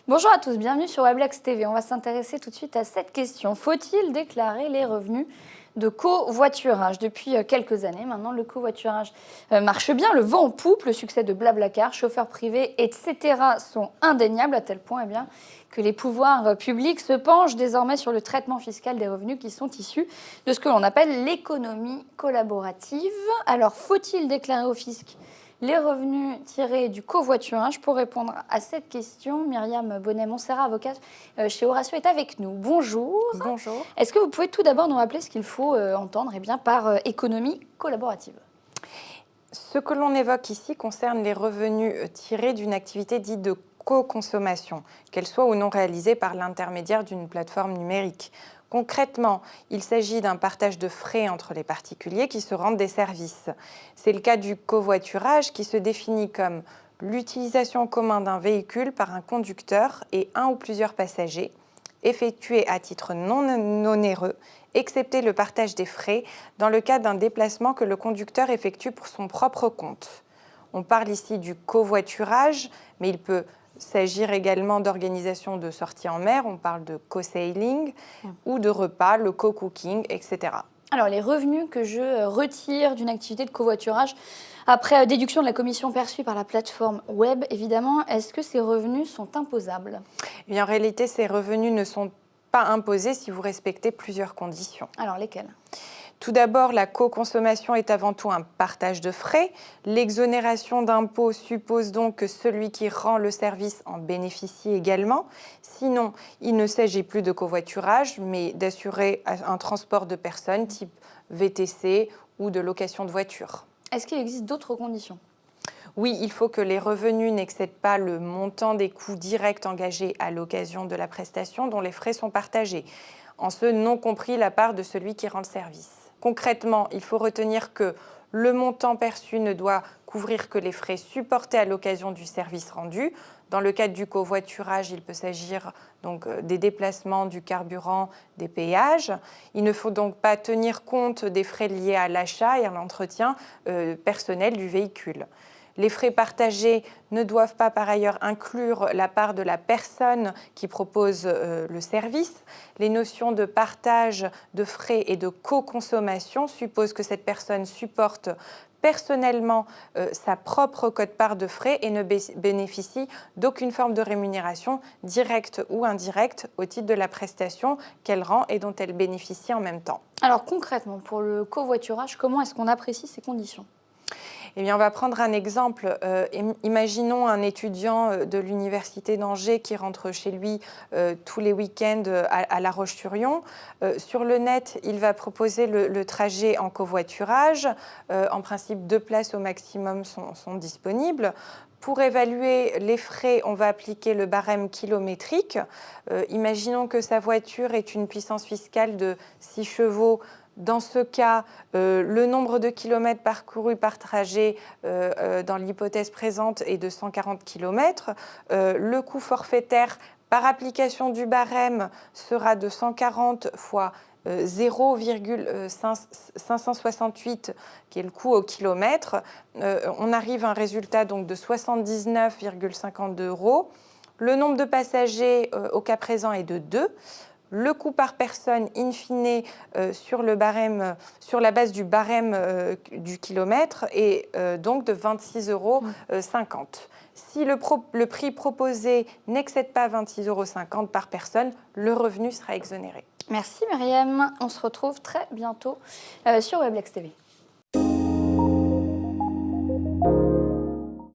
Bonjour à tous, bienvenue sur Weblex TV. On va s'intéresser tout de suite à cette question. Faut-il déclarer les revenus de covoiturage? Depuis quelques années maintenant, le covoiturage marche bien, le vent en poupe, le succès de Blablacar, chauffeurs privés, etc. sont indéniables à tel point que les pouvoirs publics se penchent désormais sur le traitement fiscal des revenus qui sont issus de ce que l'on appelle l'économie collaborative. Alors, faut-il déclarer au fisc les revenus tirés du covoiturage? Pour répondre à cette question, Myriam Bonnet-Montserrat, avocate chez Horatio, est avec nous. Bonjour. Bonjour. Est-ce que vous pouvez tout d'abord nous rappeler ce qu'il faut entendre par économie collaborative? Ce que l'on évoque ici concerne les revenus tirés d'une activité dite de co-consommation, qu'elle soit ou non réalisée par l'intermédiaire d'une plateforme numérique. Concrètement, il s'agit d'un partage de frais entre les particuliers qui se rendent des services. C'est le cas du covoiturage qui se définit comme l'utilisation en commun d'un véhicule par un conducteur et un ou plusieurs passagers, effectué à titre non onéreux, excepté le partage des frais dans le cas d'un déplacement que le conducteur effectue pour son propre compte. On parle ici du covoiturage, mais il peut s'agir également d'organisation de sorties en mer, on parle de co-sailing, ou de repas, le co-cooking, etc. Alors, les revenus que je retire d'une activité de covoiturage, après déduction de la commission perçue par la plateforme web, évidemment, est-ce que ces revenus sont imposables? Eh bien, en réalité, ces revenus ne sont pas imposés si vous respectez plusieurs conditions. Alors, lesquelles? Tout d'abord, la co-consommation est avant tout un partage de frais. L'exonération d'impôts suppose donc que celui qui rend le service en bénéficie également. Sinon, il ne s'agit plus de covoiturage, mais d'assurer un transport de personnes type VTC ou de location de voiture. Est-ce qu'il existe d'autres conditions? Oui, il faut que les revenus n'excèdent pas le montant des coûts directs engagés à l'occasion de la prestation dont les frais sont partagés, en ce non compris la part de celui qui rend le service. Concrètement, il faut retenir que le montant perçu ne doit couvrir que les frais supportés à l'occasion du service rendu. Dans le cadre du covoiturage, il peut s'agir donc des déplacements, du carburant, des péages. Il ne faut donc pas tenir compte des frais liés à l'achat et à l'entretien personnel du véhicule. Les frais partagés ne doivent pas par ailleurs inclure la part de la personne qui propose le service. Les notions de partage de frais et de co-consommation supposent que cette personne supporte personnellement sa propre quote-part de frais et ne bénéficie d'aucune forme de rémunération directe ou indirecte au titre de la prestation qu'elle rend et dont elle bénéficie en même temps. Alors concrètement, pour le covoiturage, comment est-ce qu'on apprécie ces conditions? Eh bien, on va prendre un exemple. Imaginons un étudiant de l'Université d'Angers qui rentre chez lui tous les week-ends à La Roche-sur-Yon. Sur le net, il va proposer le trajet en covoiturage. En principe, 2 places au maximum sont disponibles. Pour évaluer les frais, on va appliquer le barème kilométrique. Imaginons que sa voiture ait une puissance fiscale de 6 chevaux. Dans ce cas, le nombre de kilomètres parcourus par trajet dans l'hypothèse présente est de 140 km. Le coût forfaitaire par application du barème sera de 140 fois 0,568, qui est le coût au kilomètre. On arrive à un résultat donc de 79,52 €. Le nombre de passagers au cas présent est de 2. Le coût par personne, in fine, sur la base du barème du kilomètre est donc de 26,50 €. Si le prix proposé n'excède pas 26,50 € par personne, le revenu sera exonéré. Merci Myriam, on se retrouve très bientôt sur Weblex TV.